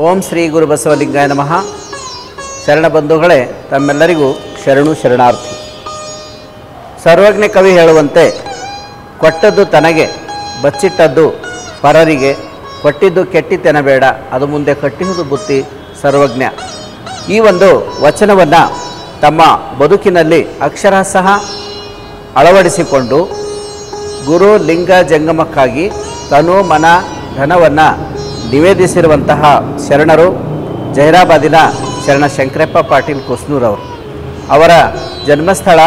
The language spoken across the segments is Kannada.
ಓಂ ಶ್ರೀ ಗುರು ಬಸವಲಿಂಗಾಯ ನಮಃ. ಶರಣ ಬಂಧುಗಳೇ, ತಮ್ಮೆಲ್ಲರಿಗೂ ಶರಣು ಶರಣಾರ್ಥಿ. ಸರ್ವಜ್ಞ ಕವಿ ಹೇಳುವಂತೆ, ಕೊಟ್ಟದ್ದು ತನಗೆ ಬಚ್ಚಿಟ್ಟದ್ದು ಪರರಿಗೆ, ಕೊಟ್ಟಿದ್ದು ಕೆಟ್ಟಿತೆನಬೇಡ, ಅದು ಮುಂದೆ ಕಟ್ಟಿಹುದು ಬುತ್ತಿ ಸರ್ವಜ್ಞ. ಈ ಒಂದು ವಚನವನ್ನು ತಮ್ಮ ಬದುಕಿನಲ್ಲಿ ಅಕ್ಷರಶಃ ಅಳವಡಿಸಿಕೊಂಡು ಗುರು ಲಿಂಗ ಜಂಗಮಕ್ಕಾಗಿ ತನು ಮನ ಧನವನ್ನು ನಿವೇದಿಸಿರುವಂತಹ ಶರಣರು ಜಹೀರಾಬಾದಿನ ಶರಣ ಶಂಕರಪ್ಪ ಪಾಟೀಲ್ ಕುಸ್ನೂರವರು. ಅವರ ಜನ್ಮಸ್ಥಳ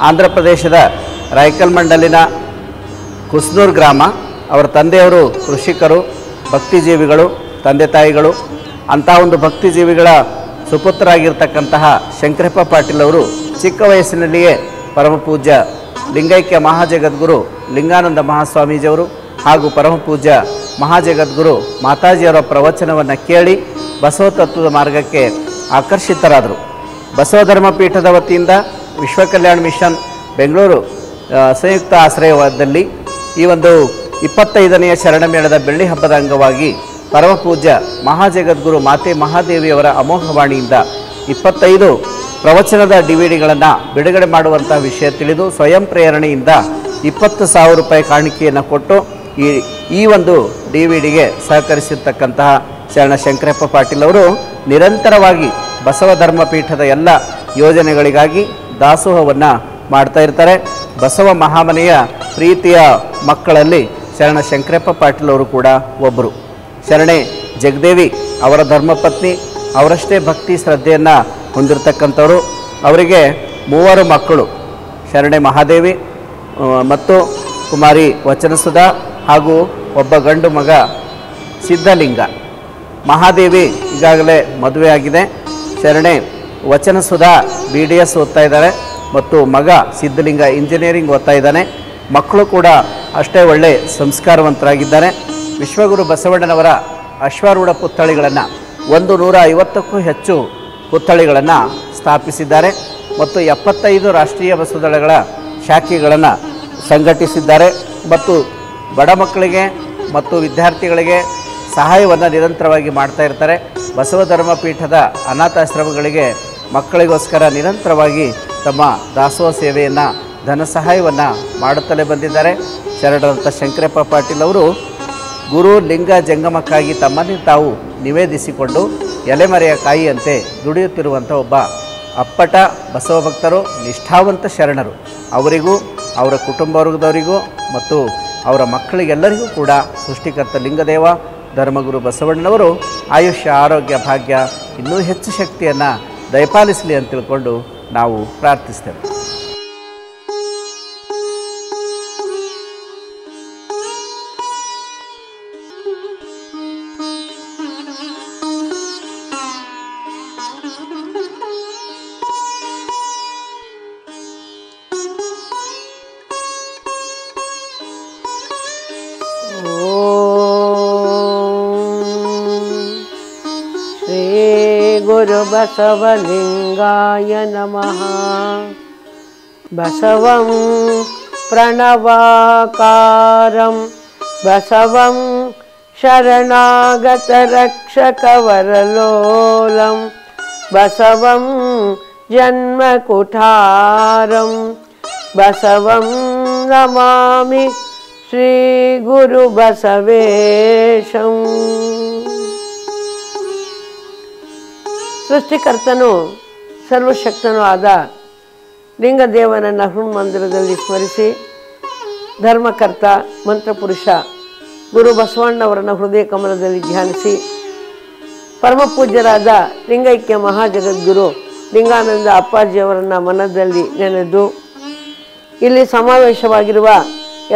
ಆಂಧ್ರ ಪ್ರದೇಶದ ರಾಯಕಲ್ ಮಂಡಲಿನ ಕುಸ್ನೂರು ಗ್ರಾಮ. ಅವರ ತಂದೆಯವರು ಕೃಷಿಕರು, ಭಕ್ತಿಜೀವಿಗಳು, ತಂದೆ ತಾಯಿಗಳು. ಅಂಥ ಒಂದು ಭಕ್ತಿಜೀವಿಗಳ ಸುಪುತ್ರರಾಗಿರ್ತಕ್ಕಂತಹ ಶಂಕರಪ್ಪ ಪಾಟೀಲ್ ಅವರು ಚಿಕ್ಕ ವಯಸ್ಸಿನಲ್ಲಿಯೇ ಪರಮಪೂಜ್ಯ ಲಿಂಗೈಕ್ಯ ಮಹಾಜಗದ್ಗುರು ಲಿಂಗಾನಂದ ಮಹಾಸ್ವಾಮೀಜಿಯವರು ಹಾಗೂ ಪರಮಪೂಜ್ಯ ಮಹಾಜಗದ್ಗುರು ಮಾತಾಜಿಯವರ ಪ್ರವಚನವನ್ನು ಕೇಳಿ ಬಸವ ತತ್ವದ ಮಾರ್ಗಕ್ಕೆ ಆಕರ್ಷಿತರಾದರು. ಬಸವ ಧರ್ಮ ಪೀಠದ ವತಿಯಿಂದ ವಿಶ್ವ ಕಲ್ಯಾಣ ಮಿಷನ್ ಬೆಂಗಳೂರು ಸಂಯುಕ್ತ ಆಶ್ರಯದಲ್ಲಿ ಈ ಒಂದು 25ನೆಯ ಶರಣಮೇಳದ ಬೆಳ್ಳಿ ಹಬ್ಬದ ಅಂಗವಾಗಿ ಪರಮಪೂಜ್ಯ ಮಹಾಜಗದ್ಗುರು ಮಾತೆ ಮಹಾದೇವಿಯವರ ಅಮೋಘವಾಣಿಯಿಂದ 25 ಪ್ರವಚನದ ಡಿವಿಡಿಗಳನ್ನು ಬಿಡುಗಡೆ ಮಾಡುವಂಥ ವಿಷಯ ತಿಳಿದು ಸ್ವಯಂ ಪ್ರೇರಣೆಯಿಂದ 20,000 ರೂಪಾಯಿ ಕಾಣಿಕೆಯನ್ನು ಕೊಟ್ಟು ಈ ಒಂದು ಡಿವಿಡಿಗೆ ಸಹಕರಿಸಿರ್ತಕ್ಕಂತಹ ಶರಣ ಶಂಕರಪ್ಪ ಪಾಟೀಲ್ ಅವರು ನಿರಂತರವಾಗಿ ಬಸವ ಧರ್ಮ ಪೀಠದ ಎಲ್ಲ ಯೋಜನೆಗಳಿಗಾಗಿ ದಾಸೋಹವನ್ನು ಮಾಡ್ತಾ ಇರ್ತಾರೆ. ಬಸವ ಮಹಾಮನೆಯ ಪ್ರೀತಿಯ ಮಕ್ಕಳಲ್ಲಿ ಶರಣ ಶಂಕರಪ್ಪ ಪಾಟೀಲ್ ಅವರು ಕೂಡ ಒಬ್ಬರು. ಶರಣೆ ಜಗದೇವಿ ಅವರ ಧರ್ಮಪತ್ನಿ, ಅವರಷ್ಟೇ ಭಕ್ತಿ ಶ್ರದ್ಧೆಯನ್ನು ಹೊಂದಿರತಕ್ಕಂಥವರು. ಅವರಿಗೆ 3 ಮಕ್ಕಳು, ಶರಣೆ ಮಹಾದೇವಿ ಮತ್ತು ಕುಮಾರಿ ವಚನಸುಧಾ ಹಾಗೂ ಒಬ್ಬ ಗಂಡು ಮಗ ಸಿದ್ಧಲಿಂಗ. ಮಹಾದೇವಿ ಈಗಾಗಲೇ ಮದುವೆ ಆಗಿದೆ. ಶರಣೆ ವಚನಸುಧಾ BDS ಓದ್ತಾ ಇದ್ದಾರೆ ಮತ್ತು ಮಗ ಸಿದ್ಧಲಿಂಗ ಇಂಜಿನಿಯರಿಂಗ್ ಓದ್ತಾ ಇದ್ದಾನೆ. ಮಕ್ಕಳು ಕೂಡ ಅಷ್ಟೇ ಒಳ್ಳೆ ಸಂಸ್ಕಾರವಂತರಾಗಿದ್ದಾರೆ. ವಿಶ್ವಗುರು ಬಸವಣ್ಣನವರ ಅಶ್ವಾರೂಢ ಪುತ್ಥಳಿಗಳನ್ನು 150ಕ್ಕೂ ಹೆಚ್ಚು ಪುತ್ಥಳಿಗಳನ್ನು ಸ್ಥಾಪಿಸಿದ್ದಾರೆ ಮತ್ತು 75 ರಾಷ್ಟ್ರೀಯ ಬಸವದಳಗಳ ಶಾಖೆಗಳನ್ನು ಸಂಘಟಿಸಿದ್ದಾರೆ ಮತ್ತು ಬಡ ಮಕ್ಕಳಿಗೆ ಮತ್ತು ವಿದ್ಯಾರ್ಥಿಗಳಿಗೆ ಸಹಾಯವನ್ನು ನಿರಂತರವಾಗಿ ಮಾಡ್ತಾ ಇರ್ತಾರೆ. ಬಸವ ಧರ್ಮ ಪೀಠದ ಅನಾಥಾಶ್ರಮಗಳಿಗೆ ಮಕ್ಕಳಿಗೋಸ್ಕರ ನಿರಂತರವಾಗಿ ತಮ್ಮ ದಾಸೋಹ ಸೇವೆಯನ್ನು, ಧನ ಸಹಾಯವನ್ನು ಮಾಡುತ್ತಲೇ ಬಂದಿದ್ದಾರೆ. ಶರಣರಂಥ ಶಂಕರಪ್ಪ ಪಾಟೀಲ್ ಅವರು ಗುರು ಲಿಂಗ ಜಂಗಮಕ್ಕಾಗಿ ತಮ್ಮನ್ನೇ ತಾವು ನಿವೇದಿಸಿಕೊಂಡು ಎಲೆಮರೆಯ ಕಾಯಿಯಂತೆ ದುಡಿಯುತ್ತಿರುವಂಥ ಒಬ್ಬ ಅಪ್ಪಟ ಬಸವ ಭಕ್ತರು, ನಿಷ್ಠಾವಂತ ಶರಣರು. ಅವರಿಗೂ ಅವರ ಕುಟುಂಬ ವರ್ಗದವರಿಗೂ ಮತ್ತು ಅವರ ಮಕ್ಕಳಿಗೆಲ್ಲರಿಗೂ ಕೂಡ ಸೃಷ್ಟಿಕರ್ತ ಲಿಂಗದೇವ ಧರ್ಮಗುರು ಬಸವಣ್ಣನವರು ಆಯುಷ್ಯ, ಆರೋಗ್ಯ, ಭಾಗ್ಯ ಇನ್ನೂ ಹೆಚ್ಚು ಶಕ್ತಿಯನ್ನು ದಯಪಾಲಿಸಲಿ ಅಂತ ತಿಳ್ಕೊಂಡು ನಾವು ಪ್ರಾರ್ಥಿಸ್ತೇವೆ. ಗುರು ಬಸವಲಿಂಗಾಯ ನಮಃ. ಬಸವಂ ಪ್ರಣವಾಕಾರಂ ಬಸವಂ ಶರಣಾಗತ ರಕ್ಷಕ ವರಲೋಲಂ ಬಸವಂ ಜನ್ಮಕುಠಾರಂ ಬಸವಂ ನಮಾಮಿ ಶ್ರೀ ಗುರು ಬಸವೇಶಂ. ಸೃಷ್ಟಿಕರ್ತನೂ ಸರ್ವಶಕ್ತನೂ ಆದ ಲಿಂಗದೇವನನ್ನು ಹೃನ್ಮಂದಿರದಲ್ಲಿ ಸ್ಮರಿಸಿ, ಧರ್ಮಕರ್ತ ಮಂತ್ರಪುರುಷ ಗುರು ಬಸವಣ್ಣವರನ್ನು ಹೃದಯ ಕಮಲದಲ್ಲಿ ಧ್ಯಾನಿಸಿ, ಪರಮಪೂಜ್ಯರಾದ ಲಿಂಗೈಕ್ಯ ಮಹಾಜಗದ್ಗುರು ಲಿಂಗಾನಂದ ಅಪ್ಪಾಜಿಯವರನ್ನು ಮನದಲ್ಲಿ ನೆನೆದು ಇಲ್ಲಿ ಸಮಾವೇಶವಾಗಿರುವ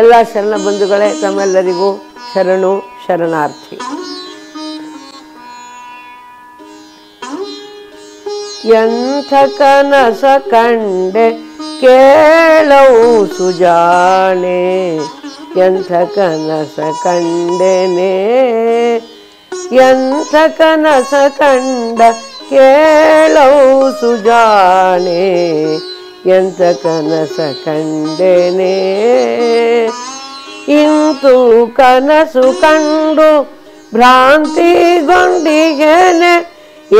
ಎಲ್ಲ ಶರಣ ಬಂಧುಗಳೇ, ತಮ್ಮೆಲ್ಲರಿಗೂ ಶರಣು ಶರಣಾರ್ಥಿ. ಎಂಥ ಕನಸ ಕಂಡೆ ಕೇಳವು ಸುಜಾಣೆ, ಎಂಥ ಕನಸ ಕಂಡೆನೆ, ಎಂಥ ಕನಸ ಕಂಡ ಕೇಳವು ಸುಜಾಣೆ, ಎಂಥ ಕನಸ ಕಂಡೆನೆ. ಇಂತು ಕನಸು ಕಂಡು ಭ್ರಾಂತಿಗೊಂಡಿಗೇನೆ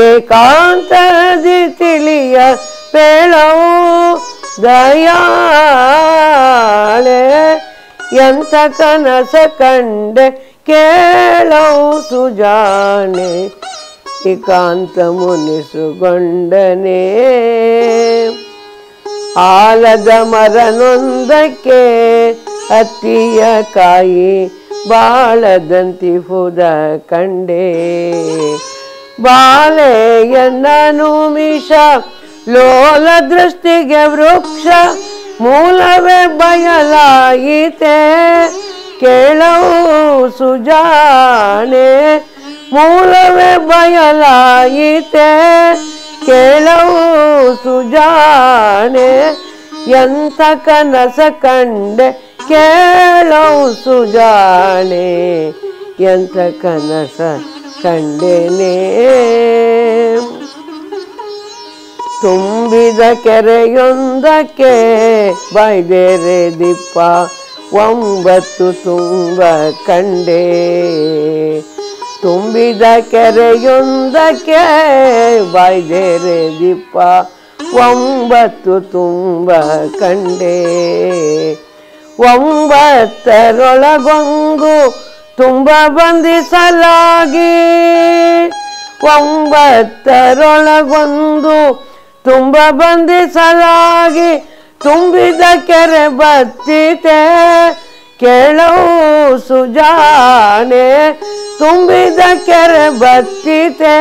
ಏಕಾಂತದಿ ತಿಳಿಯ ಬೇಳವು ದಯಾಳೆ ಎಂಥ ಕನಸ ಕಂಡೆ ಕೇಳವು ಸುಜಾಣೆ ಏಕಾಂತ ಮುನಿಸುಗೊಂಡನೆ ಆಲದ ಮರನೊಂದಕ್ಕೆ ಅತ್ತಿಯ ಕಾಯಿ ಬಾಳದಂತಿ ಹುದ ಕಂಡೆ ಬಾಳೆಯನ್ನನು ಮಿಷ ಲೋಲ ದೃಷ್ಟಿಗೆ ವೃಕ್ಷ ಮೂಲವೇ ಬಯಲಾಯಿತೆ ಕೇಳವು ಸುಜಾಣೆ ಮೂಲವೇ ಬಯಲಾಯಿತೆ ಕೇಳವು ಸುಜಾಣೆ ಎಂಥ ಕನಸ ಕಂಡೆ ಕೇಳವು ಸುಜಾಣೆ ಎಂಥ ಕನಸ ಕಂಡೆನೆ ತುಂಬಿದ ಕೆರೆಯೊಂದಕ್ಕೆ ಬೈದೇರೆ ದಿಪ್ಪ 9 ತುಂಬ ಕಂಡೆ ತುಂಬಿದ ಕೆರೆಯೊಂದಕ್ಕೆ ಬೈದೇರೆ ದಿಪ್ಪ 9 ತುಂಬ ಕಂಡೆ 9ರೊಳಗೊಂದು ತುಂಬ ಬಂಧಿಸಲಾಗಿ 9ರೊಳಗೊಂದು ತುಂಬ ಬಂಧಿಸಲಾಗಿ ತುಂಬಿದ ಕೆರೆ ಬತ್ತಿತೆ ಕೇಳವು ಸುಜಾಣೆ ತುಂಬಿದ ಕೆರೆ ಬತ್ತಿತೆ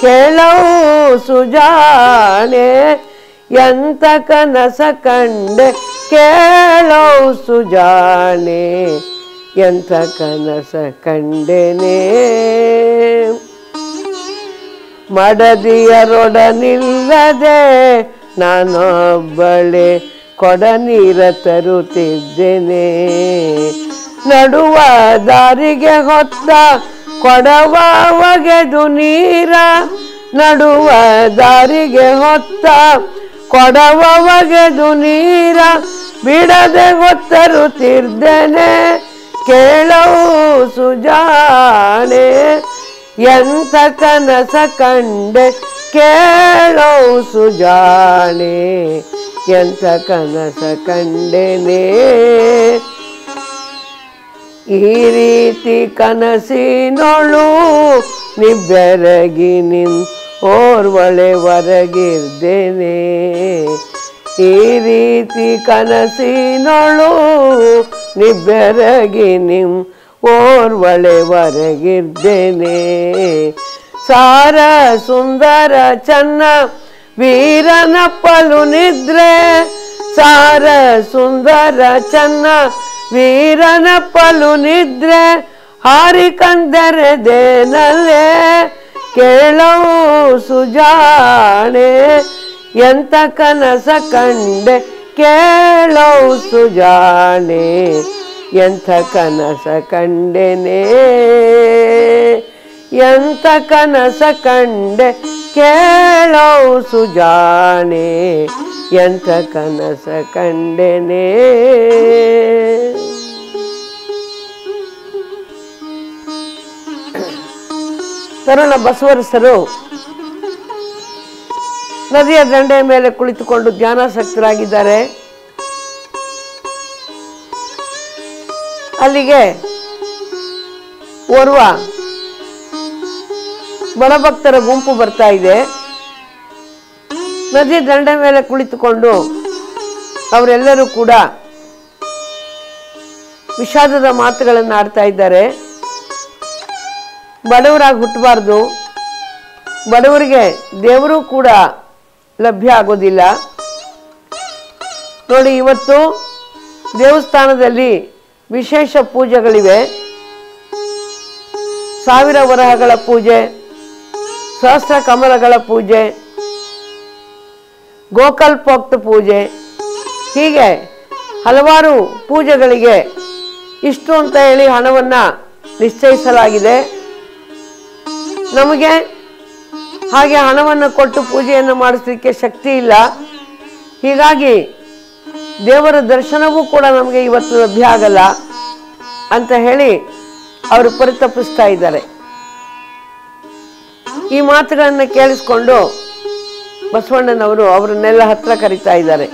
ಕೇಳವು ಸುಜಾಣೆ ಎಂಥ ಕನಸ ಕಂಡೆ ಕೇಳವು ಸುಜಾಣೆ ಎಂಥ ಕನಸ ಕಂಡೆನೆ ಮಡದಿಯರೊಡನಿಲ್ಲದೆ ನಾನೊಬ್ಬಳೆ ಕೊಡ ನೀರ ತರುತ್ತಿದ್ದೇನೆ ನಡುವ ದಾರಿಗೆ ಹೊತ್ತ ಕೊಡವ ಒಗೆದು ನೀರ ನಡುವ ದಾರಿಗೆ ಹೊತ್ತ ಕೊಡವ ಒಗೆದು ನೀರ ಬಿಡದೆ ಹೊತ್ತರುತ್ತಿದ್ದೇನೆ ಕೇಳವು ಸುಜಾಣೆ ಎಂಥ ಕನಸ ಕಂಡೆ ಕೇಳವು ಸುಜಾಣೆ ಎಂಥ ಕನಸ ಕಂಡೆನೆ ಈ ರೀತಿ ಕನಸಿನೊಳು ನಿಬ್ಬೆರಗಿ ಓರ್ವಳೆ ಹೊರಗಿರ್ದೇನೆ ಈ ರೀತಿ ಕನಸಿನೊಳು ನಿಬ್ಬೆರಗಿ ಓರ್ವಳೆ ಹೊರಗಿರ್ದೇನೆ ಸಾರ ಸುಂದರ ಚನ್ನ ವೀರನಪ್ಪಲು ನಿದ್ರೆ ಸಾರ ಸುಂದರ ಚನ್ನ ವೀರನಪ್ಪಲು ನಿದ್ರೆ ಹಾರಿಕಂದರೆ ದೇನಲ್ಲೇ ಕೇಳವು ಸುಜಾಣೆ ಎಂಥ ಕನಸ ಕಂಡೆ ಕೇಳವು ಸುಜಾಣೆ ಎಂಥ ಕನಸ ಕಂಡೆನೆ ಎಂಥ ಕನಸ ಕಂಡೆ ಕೇಳವು ಸುಜಾಣೆ ಎಂಥ ಕನಸ ಕಂಡೆನೆ ತರುಣ ಬಸವರಸರು ನದಿಯ ದಂಡೆಯ ಮೇಲೆ ಕುಳಿತುಕೊಂಡು ಧ್ಯಾನಾಸಕ್ತರಾಗಿದ್ದಾರೆ. ಅಲ್ಲಿಗೆ ಓರ್ವ ಬಡಭಕ್ತರ ಗುಂಪು ಬರ್ತಾ ಇದೆ. ನದಿ ದಂಡೆ ಮೇಲೆ ಕುಳಿತುಕೊಂಡು ಅವರೆಲ್ಲರೂ ಕೂಡ ವಿಷಾದದ ಮಾತುಗಳನ್ನು ಆಡ್ತಾ ಇದ್ದಾರೆ. ಬಡವರಾಗಿ ಹುಟ್ಟಬಾರ್ದು, ಬಡವರಿಗೆ ದೇವರು ಕೂಡ ಲಭ್ಯ ಆಗೋದಿಲ್ಲ. ನೋಡಿ, ಇವತ್ತು ದೇವಸ್ಥಾನದಲ್ಲಿ ವಿಶೇಷ ಪೂಜೆಗಳಿವೆ. 1000 ವರಹಗಳ ಪೂಜೆ, ಸಹಸ್ರ ಕಮಲಗಳ ಪೂಜೆ, ಗೋಕಲ್ಪೋಕ್ತ ಪೂಜೆ, ಹೀಗೆ ಹಲವಾರು ಪೂಜೆಗಳಿಗೆ ಇಷ್ಟು ಅಂತ ಹೇಳಿ ಹಣವನ್ನು ನಿಶ್ಚಯಿಸಲಾಗಿದೆ. ನಮಗೆ ಹಾಗೆ ಹಣವನ್ನು ಕೊಟ್ಟು ಪೂಜೆಯನ್ನು ಮಾಡಿಸಲಿಕ್ಕೆ ಶಕ್ತಿ ಇಲ್ಲ. ಹೀಗಾಗಿ ದೇವರ ದರ್ಶನವೂ ಕೂಡ ನಮಗೆ ಇವತ್ತು ಲಭ್ಯ ಆಗಲ್ಲ ಅಂತ ಹೇಳಿ ಅವರು ಪರಿತಪಿಸ್ತಾ ಇದ್ದಾರೆ. ಈ ಮಾತುಗಳನ್ನು ಕೇಳಿಸ್ಕೊಂಡು ಬಸವಣ್ಣನವರು ಅವರನ್ನೆಲ್ಲ ಹತ್ರ ಕರೀತಾ ಇದ್ದಾರೆ.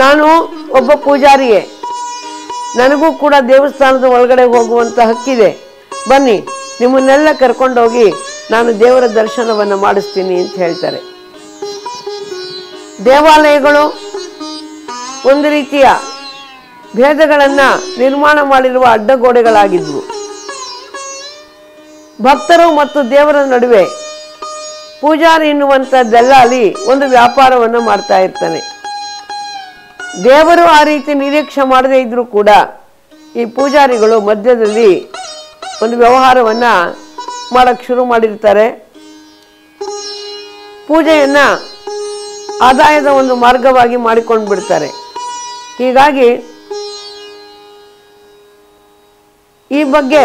ನಾನು ಒಬ್ಬ ಪೂಜಾರಿಯೇ, ನನಗೂ ಕೂಡ ದೇವಸ್ಥಾನದ ಒಳಗಡೆ ಹೋಗುವಂಥ ಹಕ್ಕಿದೆ, ಬನ್ನಿ ನಿಮ್ಮನ್ನೆಲ್ಲ ಕರ್ಕೊಂಡೋಗಿ ನಾನು ದೇವರ ದರ್ಶನವನ್ನು ಮಾಡಿಸ್ತೀನಿ ಅಂತ ಹೇಳ್ತಾರೆ. ದೇವಾಲಯಗಳು ಒಂದು ರೀತಿಯ ಭೇದಗಳನ್ನು ನಿರ್ಮಾಣ ಮಾಡಿರುವ ಅಡ್ಡಗೋಡೆಗಳಾಗಿದ್ವು. ಭಕ್ತರು ಮತ್ತು ದೇವರ ನಡುವೆ ಪೂಜಾರಿ ಎನ್ನುವಂಥ ದಲ್ಲಾಳಿ ಒಂದು ವ್ಯಾಪಾರವನ್ನು ಮಾಡ್ತಾ ಇರ್ತಾನೆ. ದೇವರು ಆ ರೀತಿ ನಿರೀಕ್ಷೆ ಮಾಡದೇ ಇದ್ರೂ ಕೂಡ ಈ ಪೂಜಾರಿಗಳು ಮಧ್ಯದಲ್ಲಿ ಒಂದು ವ್ಯವಹಾರವನ್ನು ಮಾಡೋಕ್ಕೆ ಶುರು ಮಾಡಿರ್ತಾರೆ. ಪೂಜೆಯನ್ನು ಆದಾಯದ ಒಂದು ಮಾರ್ಗವಾಗಿ ಮಾಡಿಕೊಂಡು ಬಿಡ್ತಾರೆ. ಹೀಗಾಗಿ ಈ ಬಗ್ಗೆ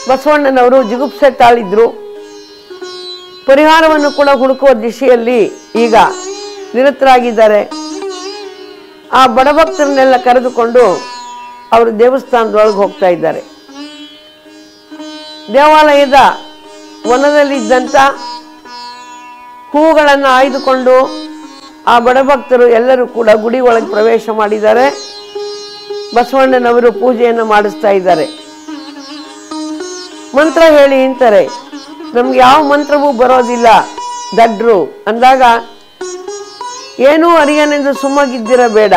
ಬಸವಣ್ಣನವರು ಜಿಗುಪ್ಸೆ ತಾಳಿದ್ರು. ಪರಿಹಾರವನ್ನು ಕೂಡ ಹುಡುಕುವ ದಿಶೆಯಲ್ಲಿ ಈಗ ನಿರತರಾಗಿದ್ದಾರೆ. ಆ ಬಡಭಕ್ತರನ್ನೆಲ್ಲ ಕರೆದುಕೊಂಡು ಅವರು ದೇವಸ್ಥಾನದೊಳಗೆ ಹೋಗ್ತಾ ಇದ್ದಾರೆ. ದೇವಾಲಯದ ವನದಲ್ಲಿದ್ದಂಥ ಹೂಗಳನ್ನು ಆಯ್ದುಕೊಂಡು ಆ ಬಡಭಕ್ತರು ಎಲ್ಲರೂ ಕೂಡ ಗುಡಿ ಒಳಗೆ ಪ್ರವೇಶ ಮಾಡಿದ್ದಾರೆ. ಬಸವಣ್ಣನವರು ಪೂಜೆಯನ್ನು ಮಾಡಿಸ್ತಾ ಇದ್ದಾರೆ. ಮಂತ್ರ ಹೇಳಿ ಅಂತಾರೆ. ನಮ್ಗೆ ಯಾವ ಮಂತ್ರವೂ ಬರೋದಿಲ್ಲ ದಡ್ರು ಅಂದಾಗ, ಏನೂ ಅರಿಯನೆಂದು ಸುಮ್ಮಗಿದ್ದಿರಬೇಡ,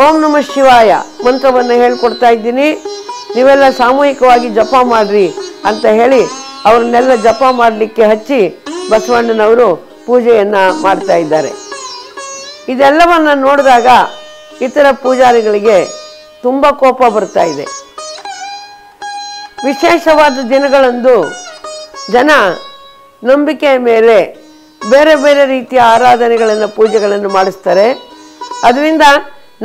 ಓಂ ನಮಃ ಶಿವಾಯ ಮಂತ್ರವನ್ನು ಹೇಳ್ಕೊಡ್ತಾ ಇದ್ದೀನಿ, ನೀವೆಲ್ಲ ಸಾಮೂಹಿಕವಾಗಿ ಜಪ ಮಾಡ್ರಿ ಅಂತ ಹೇಳಿ ಅವ್ರನ್ನೆಲ್ಲ ಜಪ ಮಾಡಲಿಕ್ಕೆ ಹಚ್ಚಿ ಬಸವಣ್ಣನವರು ಪೂಜೆಯನ್ನು ಮಾಡ್ತಾ ಇದ್ದಾರೆ. ಇದೆಲ್ಲವನ್ನು ನೋಡಿದಾಗ ಇತರ ಪೂಜಾರಿಗಳಿಗೆ ತುಂಬ ಕೋಪ ಬರ್ತಾ ಇದೆ. ವಿಶೇಷವಾದ ದಿನಗಳಂದು ಜನ ನಂಬಿಕೆಯ ಮೇಲೆ ಬೇರೆ ಬೇರೆ ರೀತಿಯ ಆರಾಧನೆಗಳನ್ನು ಪೂಜೆಗಳನ್ನು ಮಾಡಿಸ್ತಾರೆ. ಅದರಿಂದ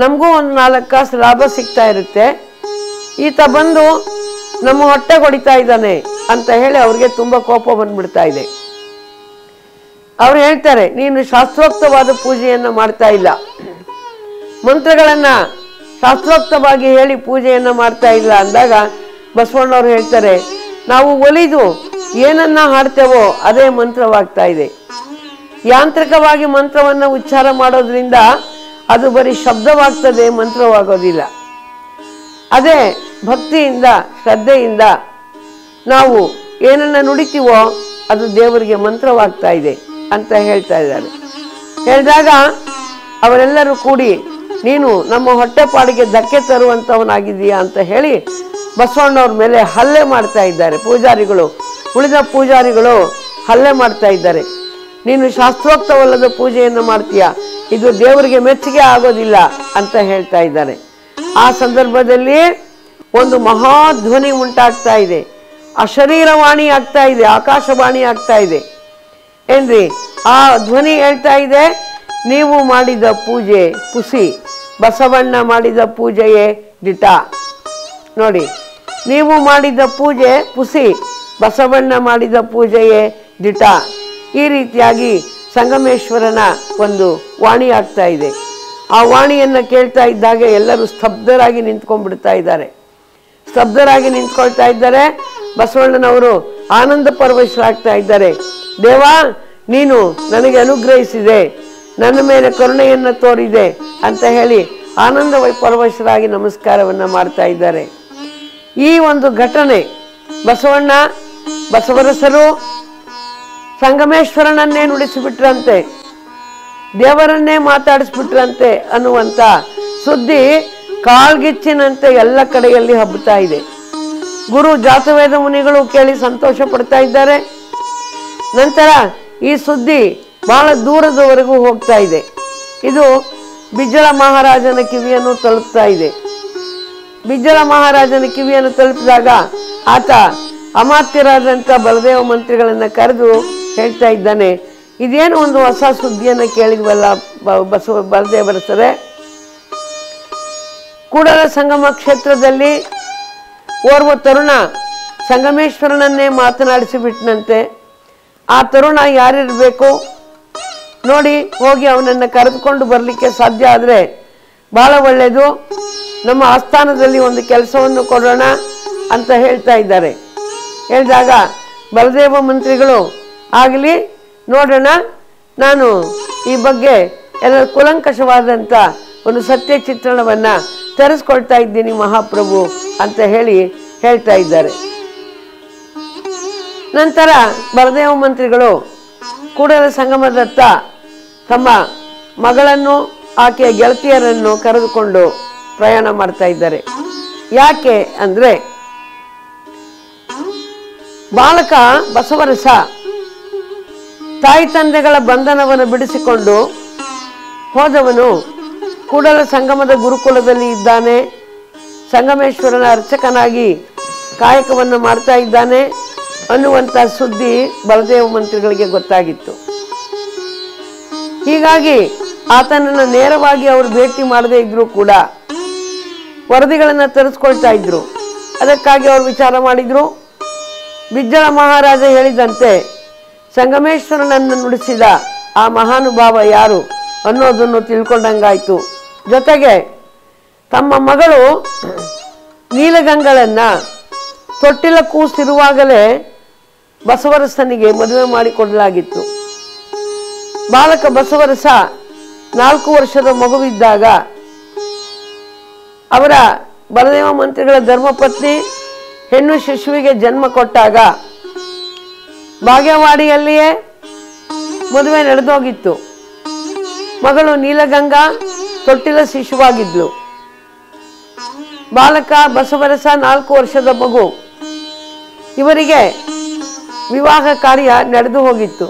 ನಮಗೂ ಒಂದು 4 ಕಾಸು ಲಾಭ ಸಿಗ್ತಾ ಇರುತ್ತೆ. ಈತ ಬಂದು ನಮ್ಮ ಹೊಟ್ಟೆ ಹೊಡಿತಾ ಇದ್ದಾನೆ ಅಂತ ಹೇಳಿ ಅವ್ರಿಗೆ ತುಂಬ ಕೋಪ ಬಂದ್ಬಿಡ್ತಾ ಇದೆ. ಅವ್ರು ಹೇಳ್ತಾರೆ, ನೀನು ಶಾಸ್ತ್ರೋಕ್ತವಾದ ಪೂಜೆಯನ್ನು ಮಾಡ್ತಾ ಇಲ್ಲ, ಮಂತ್ರಗಳನ್ನು ಶಾಸ್ತ್ರೋಕ್ತವಾಗಿ ಹೇಳಿ ಪೂಜೆಯನ್ನು ಮಾಡ್ತಾ ಇಲ್ಲ ಅಂದಾಗ ಬಸವಣ್ಣವ್ರು ಹೇಳ್ತಾರೆ, ನಾವು ಒಲಿದು ಏನನ್ನ ಹಾಡ್ತೇವೋ ಅದೇ ಮಂತ್ರವಾಗ್ತಾ ಇದೆ. ಯಾಂತ್ರಿಕವಾಗಿ ಮಂತ್ರವನ್ನು ಉಚ್ಚಾರ ಮಾಡೋದ್ರಿಂದ ಅದು ಬರೀ ಶಬ್ದವಾಗ್ತದೆ, ಮಂತ್ರವಾಗೋದಿಲ್ಲ. ಅದೇ ಭಕ್ತಿಯಿಂದ ಶ್ರದ್ಧೆಯಿಂದ ನಾವು ಏನನ್ನ ನುಡಿತೀವೋ ಅದು ದೇವರಿಗೆ ಮಂತ್ರವಾಗ್ತಾ ಇದೆ ಅಂತ ಹೇಳ್ತಾ ಇದ್ದಾರೆ. ಹೇಳಿದಾಗ ಅವರೆಲ್ಲರೂ ಕೂಡಿ ನೀನು ನಮ್ಮ ಹೊಟ್ಟೆಪಾಡಿಗೆ ಧಕ್ಕೆ ತರುವಂಥವನಾಗಿದ್ದೀಯಾ ಅಂತ ಹೇಳಿ ಬಸವಣ್ಣವ್ರ ಮೇಲೆ ಹಲ್ಲೆ ಮಾಡ್ತಾ ಇದ್ದಾರೆ. ಪೂಜಾರಿಗಳು, ಉಳಿದ ಪೂಜಾರಿಗಳು ಹಲ್ಲೆ ಮಾಡ್ತಾ ಇದ್ದಾರೆ. ನೀನು ಶಾಸ್ತ್ರೋಕ್ತವಲ್ಲದ ಪೂಜೆಯನ್ನು ಮಾಡ್ತೀಯ, ಇದು ದೇವರಿಗೆ ಮೆಚ್ಚುಗೆ ಆಗೋದಿಲ್ಲ ಅಂತ ಹೇಳ್ತಾ ಇದ್ದಾರೆ. ಆ ಸಂದರ್ಭದಲ್ಲಿ ಒಂದು ಮಹಾಧ್ವನಿ ಉಂಟಾಗ್ತಾ ಇದೆ. ಅಶರೀರವಾಣಿ ಆಗ್ತಾ ಇದೆ, ಆಕಾಶವಾಣಿ ಆಗ್ತಾ ಇದೆ ಏನ್ರಿ. ಆ ಧ್ವನಿ ಹೇಳ್ತಾ ಇದೆ, ನೀವು ಮಾಡಿದ ಪೂಜೆ ಪುಸಿ, ಬಸವಣ್ಣ ಮಾಡಿದ ಪೂಜೆಯೇ ದಿಟ. ನೋಡಿ, ನೀವು ಮಾಡಿದ ಪೂಜೆ ಪುಸಿ, ಬಸವಣ್ಣ ಮಾಡಿದ ಪೂಜೆಯೇ ದಿಟ. ಈ ರೀತಿಯಾಗಿ ಸಂಗಮೇಶ್ವರನ ಒಂದು ವಾಣಿ ಆಗ್ತಾ ಇದೆ. ಆ ವಾಣಿಯನ್ನು ಕೇಳ್ತಾ ಇದ್ದಾಗ ಎಲ್ಲರೂ ಸ್ತಬ್ಧರಾಗಿ ನಿಂತ್ಕೊಂಡ್ಬಿಡ್ತಾ ಇದ್ದಾರೆ. ಸ್ತಬ್ಧರಾಗಿ ನಿಂತ್ಕೊಳ್ತಾ ಇದ್ದಾರೆ. ಬಸವಣ್ಣನವರು ಆನಂದ ಪರವಶರಾಗ್ತಾ ಇದ್ದಾರೆ. ದೇವಾ, ನೀನು ನನಗೆ ಅನುಗ್ರಹಿಸಿದೆ, ನನ್ನ ಮೇಲೆ ಕರುಣೆಯನ್ನು ತೋರಿದೆ ಅಂತ ಹೇಳಿ ಆನಂದ ಪರವಶರಾಗಿ ನಮಸ್ಕಾರವನ್ನು ಮಾಡ್ತಾ ಇದ್ದಾರೆ. ಈ ಒಂದು ಘಟನೆ ಬಸವಣ್ಣ ಬಸವರಸರು ಸಂಗಮೇಶ್ವರನನ್ನೇ ನುಡಿಸಿಬಿಟ್ರಂತೆ, ದೇವರನ್ನೇ ಮಾತಾಡಿಸ್ಬಿಟ್ರಂತೆ ಅನ್ನುವಂಥ ಸುದ್ದಿ ಕಾಳ್ಗಿಚ್ಚಿನಂತೆ ಎಲ್ಲ ಕಡೆಯಲ್ಲಿ ಹಬ್ಬುತ್ತಾ ಇದೆ. ಗುರು ಜಾತವೇದ ಮುನಿಗಳು ಕೇಳಿ ಸಂತೋಷ ಪಡ್ತಾ ಇದ್ದಾರೆ. ನಂತರ ಈ ಸುದ್ದಿ ಬಹಳ ದೂರದವರೆಗೂ ಹೋಗ್ತಾ ಇದೆ. ಇದು ಬಿಜ್ಜಳ ಮಹಾರಾಜನ ಕಿವಿಯನ್ನು ತಲುಪ್ತಾ ಇದೆ. ಬಿಜ್ಜಳ ಮಹಾರಾಜನ ಕಿವಿಯನ್ನು ತಲುಪಿದಾಗ ಆತ ಅಮಾತ್ಯರಾದಂಥ ಬಲದೇವ ಮಂತ್ರಿಗಳನ್ನು ಕರೆದು ಹೇಳ್ತಾ ಇದ್ದಾನೆ, ಇದೇನು ಒಂದು ಹೊಸ ಸುದ್ದಿಯನ್ನು ಕೇಳಿದ್ವಲ್ಲ ಬಲದೇವರಸರೇ. ಕೂಡಲ ಸಂಗಮ ಕ್ಷೇತ್ರದಲ್ಲಿ ಓರ್ವ ತರುಣ ಸಂಗಮೇಶ್ವರನನ್ನೇ ಮಾತನಾಡಿಸಿಬಿಟ್ನಂತೆ. ಆ ತರುಣ ಯಾರಿರಬೇಕು ನೋಡಿ, ಹೋಗಿ ಅವನನ್ನು ಕರೆದುಕೊಂಡು ಬರಲಿಕ್ಕೆ ಸಾಧ್ಯ ಆದರೆ ಬಹಳ ಒಳ್ಳೆಯದು, ನಮ್ಮ ಆಸ್ಥಾನದಲ್ಲಿ ಒಂದು ಕೆಲಸವನ್ನು ಕೊಡೋಣ ಅಂತ ಹೇಳ್ತಾ ಇದ್ದಾರೆ. ಹೇಳಿದಾಗ ಬಲದೇವ ಮಂತ್ರಿಗಳು ಆಗಲಿ ನೋಡೋಣ, ನಾನು ಈ ಬಗ್ಗೆ ಎಲ್ಲ ಕುಲಂಕಷವಾದಂಥ ಒಂದು ಸತ್ಯ ಚಿತ್ರಣವನ್ನು ತರಿಸ್ಕೊಳ್ತಾ ಇದ್ದೀನಿ ಮಹಾಪ್ರಭು ಅಂತ ಹೇಳ್ತಾ ಇದ್ದಾರೆ. ನಂತರ ಬಲದೇವ ಮಂತ್ರಿಗಳು ಕೂಡಲ ಸಂಗಮದತ್ತ ತಮ್ಮ ಮಗಳನ್ನು ಆಕೆಯ ಗೆಳತಿಯರನ್ನು ಕರೆದುಕೊಂಡು ಪ್ರಯಾಣ ಮಾಡ್ತಾ ಇದ್ದಾರೆ. ಯಾಕೆ ಅಂದರೆ ಬಾಲಕ ಬಸವರಸ ತಾಯಿ ತಂದೆಗಳ ಬಂಧನವನ್ನು ಬಿಡಿಸಿಕೊಂಡು ಹೋದವನು ಕೂಡಲ ಸಂಗಮದ ಗುರುಕುಲದಲ್ಲಿ ಇದ್ದಾನೆ, ಸಂಗಮೇಶ್ವರನ ಅರ್ಚಕನಾಗಿ ಕಾಯಕವನ್ನು ಮಾಡ್ತಾ ಇದ್ದಾನೆ ಅನ್ನುವಂಥ ಸುದ್ದಿ ಬಲದೇವ ಮಂತ್ರಿಗಳಿಗೆ ಗೊತ್ತಾಗಿತ್ತು. ಹೀಗಾಗಿ ಆತನನ್ನು ನೇರವಾಗಿ ಅವರು ಭೇಟಿ ಮಾಡದೇ ಇದ್ರೂ ಕೂಡ ವರದಿಗಳನ್ನು ತರಿಸ್ಕೊಳ್ತಾ ಇದ್ರು. ಅದಕ್ಕಾಗಿ ಅವರು ವಿಚಾರ ಮಾಡಿದ್ರು. ಬಿಜ್ಜಳ ಮಹಾರಾಜ ಹೇಳಿದಂತೆ ಸಂಗಮೇಶ್ವರನನ್ನು ನುಡಿಸಿದ ಆ ಮಹಾನುಭಾವ ಯಾರು ಅನ್ನೋದನ್ನು ತಿಳ್ಕೊಂಡಂಗಾಯ್ತು. ಜೊತೆಗೆ ತಮ್ಮ ಮಗಳು ನೀಲಗಂಗಳನ್ನು ತೊಟ್ಟಿಲ ಕೂಸಿರುವಾಗಲೇ ಬಸವರಸನಿಗೆ ಮದುವೆ ಮಾಡಿಕೊಡಲಾಗಿತ್ತು. ಬಾಲಕ ಬಸವರಸ 4 ವರ್ಷದ ಮಗುವಿದ್ದಾಗ ಅವರ ಬಲದೇವ ಮಂತ್ರಿಗಳ ಧರ್ಮಪತ್ನಿ ಹೆಣ್ಣು ಶಿಶುವಿಗೆ ಜನ್ಮ ಕೊಟ್ಟಾಗ ಬಾಗೇವಾಡಿಯಲ್ಲಿಯೇ ಮದುವೆ ನಡೆದೋಗಿತ್ತು. ಮಗಳು ನೀಲಗಂಗಾ ತೊಟ್ಟಿಲ ಶಿಶುವಾಗಿದ್ಲು. ಬಾಲಕ ಬಸವರಸ 4 ವರ್ಷದ ಮಗು. ಇವರಿಗೆ ವಿವಾಹ ಕಾರ್ಯ ನಡೆದು ಹೋಗಿತ್ತು.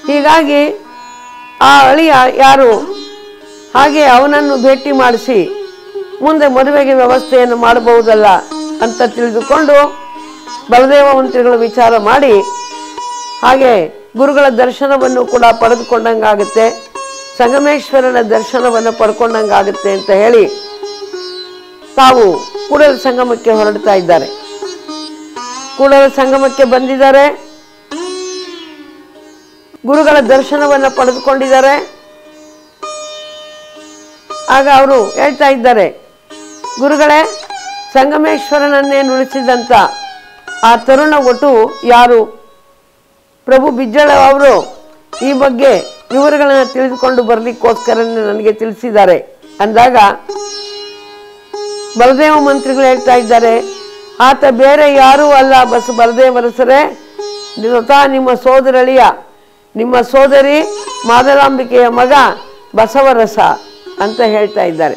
ಹೀಗಾಗಿ ಆ ಅಳಿಯ ಯಾರು, ಹಾಗೆ ಅವನನ್ನು ಭೇಟಿ ಮಾಡಿಸಿ ಮುಂದೆ ಮದುವೆಗೆ ವ್ಯವಸ್ಥೆಯನ್ನು ಮಾಡಬಹುದಲ್ಲ ಅಂತ ತಿಳಿದುಕೊಂಡು ಬಲದೇವ ಮಂತ್ರಿಗಳು ವಿಚಾರ ಮಾಡಿ ಹಾಗೆ ಗುರುಗಳ ದರ್ಶನವನ್ನು ಕೂಡ ಪಡೆದುಕೊಂಡಂಗಾಗುತ್ತೆ, ಸಂಗಮೇಶ್ವರನ ದರ್ಶನವನ್ನು ಪಡ್ಕೊಂಡಂಗಾಗುತ್ತೆ ಅಂತ ಹೇಳಿ ತಾವು ಕೂಡಲ ಸಂಗಮಕ್ಕೆ ಹೊರಡ್ತಾ ಇದ್ದಾರೆ. ಕೂಡಲ ಸಂಗಮಕ್ಕೆ ಬಂದಿದ್ದಾರೆ, ಗುರುಗಳ ದರ್ಶನವನ್ನು ಪಡೆದುಕೊಂಡಿದ್ದಾರೆ. ಆಗ ಅವರು ಹೇಳ್ತಾ ಇದ್ದಾರೆ, ಗುರುಗಳೇ, ಸಂಗಮೇಶ್ವರನನ್ನೇ ನುಡಿಸಿದಂಥ ಆ ತರುಣ ಒಟು ಯಾರು? ಪ್ರಭು ಬಿಜ್ಜಳ ಅವರು ಈ ಬಗ್ಗೆ ವಿವರಗಳನ್ನು ತಿಳಿದುಕೊಂಡು ಬರಲಿಕ್ಕೋಸ್ಕರ ನನಗೆ ತಿಳಿಸಿದ್ದಾರೆ ಅಂದಾಗ ಬಲದೇವ ಮಂತ್ರಿಗಳು ಹೇಳ್ತಾ ಇದ್ದಾರೆ, ಆತ ಬೇರೆ ಯಾರೂ ಅಲ್ಲ ಬಲದೇವರಸರೇ, ನಿಮ್ಮ ಸೋದರಳಿಯ, ನಿಮ್ಮ ಸೋದರಿ ಮಾದಲಾಂಬಿಕೆಯ ಮಗ ಬಸವರಸ ಅಂತ ಹೇಳ್ತಾ ಇದ್ದಾರೆ.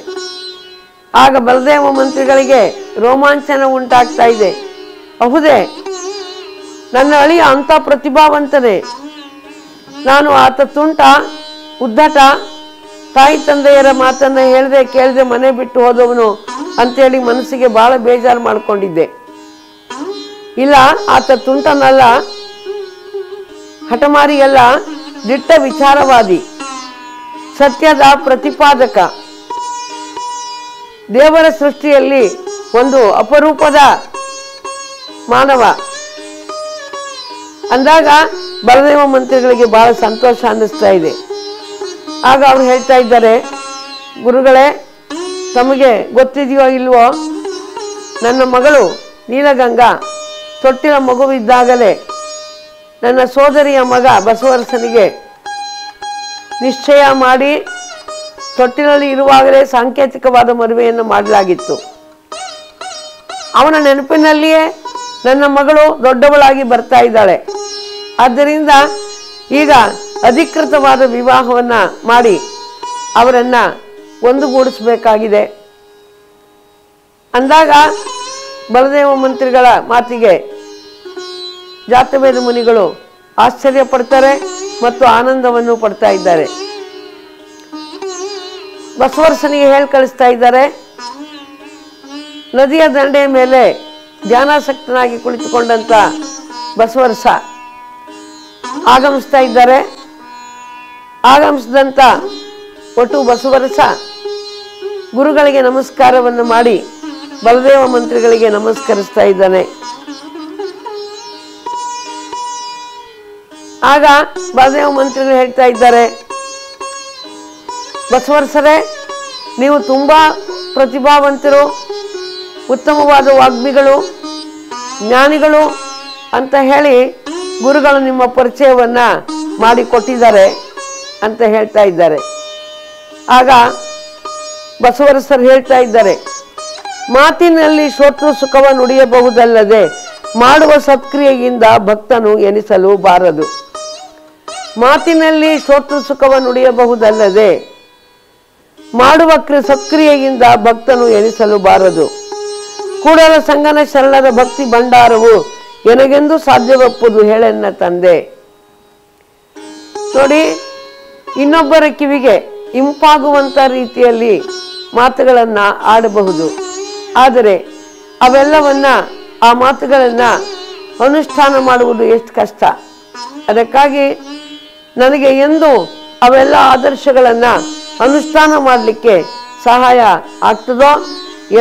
ಆಗ ಬಲದೇವ ಮಂತ್ರಿಗಳಿಗೆ ರೋಮಾಂಚನ ಉಂಟಾಗ್ತಾ ಇದೆ. ಹೌದೇ, ನನ್ನ ಅಳಿಯ ಅಂಥ ಪ್ರತಿಭಾವಂತನೇ, ನಾನು ಆತ ತುಂಟ ಉದ್ದಟ ತಾಯಿ ತಂದೆಯರ ಮಾತನ್ನು ಕೇಳದೆ ಮನೆ ಬಿಟ್ಟು ಹೋದವನು ಅಂತೇಳಿ ಮನಸ್ಸಿಗೆ ಬಹಳ ಬೇಜಾರು ಮಾಡಿಕೊಂಡಿದ್ದೆ. ಇಲ್ಲ, ಆತ ತುಂಟನಲ್ಲ, ಹಠಮಾರಿಯಲ್ಲ, ದಿಟ್ಟ ವಿಚಾರವಾದಿ, ಸತ್ಯದ ಪ್ರತಿಪಾದಕ, ದೇವರ ಸೃಷ್ಟಿಯಲ್ಲಿ ಒಂದು ಅಪರೂಪದ ಮಾನವ ಅಂದಾಗ ಬಲದೇವ ಮಂತ್ರಿಗಳಿಗೆ ಬಹಳ ಸಂತೋಷ ಅನ್ನಿಸ್ತಾ ಇದೆ. ಆಗ ಅವ್ರು ಹೇಳ್ತಾ ಇದ್ದಾರೆ, ಗುರುಗಳೇ, ತಮಗೆ ಗೊತ್ತಿದೆಯೋ ಇಲ್ವೋ, ನನ್ನ ಮಗಳು ನೀಲಗಂಗಾ ತೊಟ್ಟಿಲ ಮಗುವಿದ್ದಾಗಲೇ ನನ್ನ ಸೋದರಿಯ ಮಗ ಬಸವರಸನಿಗೆ ನಿಶ್ಚಯ ಮಾಡಿ ತೊಟ್ಟಿಲಲ್ಲಿ ಇರುವಾಗಲೇ ಸಾಂಕೇತಿಕವಾದ ಮದುವೆಯನ್ನು ಮಾಡಲಾಗಿತ್ತು. ಅವನ ನೆನಪಿನಲ್ಲಿಯೇ ನನ್ನ ಮಗಳು ದೊಡ್ಡವಳಾಗಿ ಬರ್ತಾ ಇದ್ದಾಳೆ. ಆದ್ದರಿಂದ ಈಗ ಅಧಿಕೃತವಾದ ವಿವಾಹವನ್ನು ಮಾಡಿ ಅವರನ್ನು ಒಂದುಗೂಡಿಸಬೇಕಾಗಿದೆ ಅಂದಾಗ ಬಲದೇವ ಮಂತ್ರಿಗಳ ಮಾತಿಗೆ ಜಾತವೇದ ಮುನಿಗಳು ಆಶ್ಚರ್ಯ ಪಡ್ತಾರೆ ಮತ್ತು ಆನಂದವನ್ನು ಪಡ್ತಾ ಇದ್ದಾರೆ. ಬಸವರಸನಿಗೆ ಹೇಳಿ ಕಳಿಸ್ತಾ ಇದ್ದಾರೆ, ನದಿಯ ದಂಡೆಯ ಮೇಲೆ ಧ್ಯಾನಾಸಕ್ತನಾಗಿ ಕುಳಿತುಕೊಂಡಂತ ಬಸವರಸ ಆಗಮಿಸ್ತಾ ಇದ್ದಾರೆ. ಆಗಮಿಸಿದಂತ ಒಟ್ಟು ಬಸವರಸ ಗುರುಗಳಿಗೆ ನಮಸ್ಕಾರವನ್ನು ಮಾಡಿ ಬಲದೇವ ಮಂತ್ರಿಗಳಿಗೆ ನಮಸ್ಕರಿಸ್ತಾ ಇದ್ದಾನೆ. ಆಗ ಬಲದೇವ ಮಂತ್ರಿಗಳು ಹೇಳ್ತಾ ಇದ್ದಾರೆ, ಬಸವರಸರೇ, ನೀವು ತುಂಬಾ ಪ್ರತಿಭಾವಂತರು, ಉತ್ತಮವಾದ ವಾಗ್ಮಿಗಳು, ಜ್ಞಾನಿಗಳು, ಅಂತ ಹೇಳಿ ಗುರುಗಳು ನಿಮ್ಮ ಪರಿಚಯವನ್ನು ಮಾಡಿಕೊಟ್ಟಿದ್ದಾರೆ ಅಂತ ಹೇಳ್ತಾ ಇದ್ದಾರೆ. ಆಗ ಬಸವರಸರು ಹೇಳ್ತಾ ಇದ್ದಾರೆ, ಮಾತಿನಲ್ಲಿ ಶ್ರೋತೃ ಸುಖವ ನುಡಿಯಬಹುದಲ್ಲದೆ ಮಾಡುವ ಸತ್ಕ್ರಿಯೆಯಿಂದ ಭಕ್ತನು ಎನಿಸಲು ಬಾರದು. ಮಾತಿನಲ್ಲಿ ಶ್ರೋತೃ ಸುಖವ ನುಡಿಯಬಹುದಲ್ಲದೆ ಮಾಡುವ ಸತ್ಕ್ರಿಯೆಯಿಂದ ಭಕ್ತನು ಎನಿಸಲು ಬಾರದು. ಕೂಡಲ ಸಂಗನ ಶರಣರ ಭಕ್ತಿ ಭಂಡಾರವು ಎನಗೆಂದು ಸಾಧ್ಯವಪ್ಪುದು ಹೇಳೆನ್ನ ತಂದೆ. ನೋಡಿ, ಇನ್ನೊಬ್ಬರ ಕಿವಿಗೆ ಇಂಪಾಗುವಂಥ ರೀತಿಯಲ್ಲಿ ಮಾತುಗಳನ್ನು ಆಡಬಹುದು. ಆದರೆ ಅವೆಲ್ಲವನ್ನ ಆ ಮಾತುಗಳನ್ನು ಅನುಷ್ಠಾನ ಮಾಡುವುದು ಎಷ್ಟು ಕಷ್ಟ. ಅದಕ್ಕಾಗಿ ನನಗೆ ಎಂದು ಅವೆಲ್ಲ ಆದರ್ಶಗಳನ್ನು ಅನುಷ್ಠಾನ ಮಾಡಲಿಕ್ಕೆ ಸಹಾಯ ಆಗ್ತದೋ,